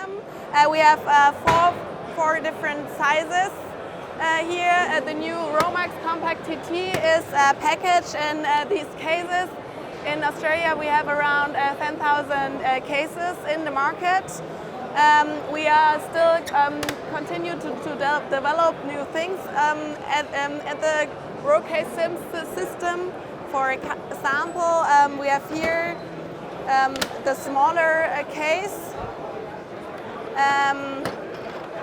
system. We have four different sizes. Here, the new ROMAX Compact TT is packaged in these cases. In Australia, we have around 10,000 cases in the market. We are still continue to develop new things at the ROCASE system. For example, we have here the smaller case.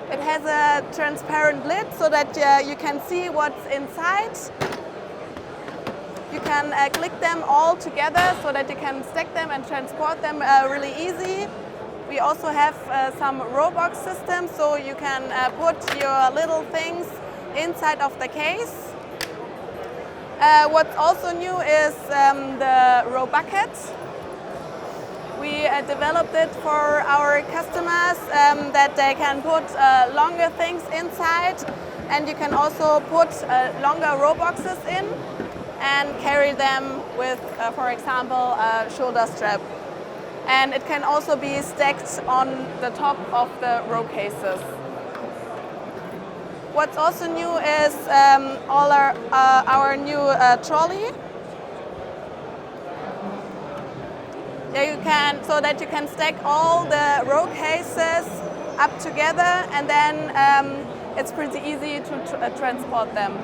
It has a transparent lid so that you can see what's inside. You can click them all together so that you can stack them and transport them really easy. We also have some ROBOX systems, so you can put your little things inside of the case. What's also new is the RoBucket. We developed it for our customers that they can put longer things inside, and you can also put longer ROBoxes in and carry them with, for example, a shoulder strap. And it can also be stacked on the top of the ROCASEs. What's also new is our new trolley. You can, so that you can stack all the ROCASEs up together, and then it's pretty easy to transport them.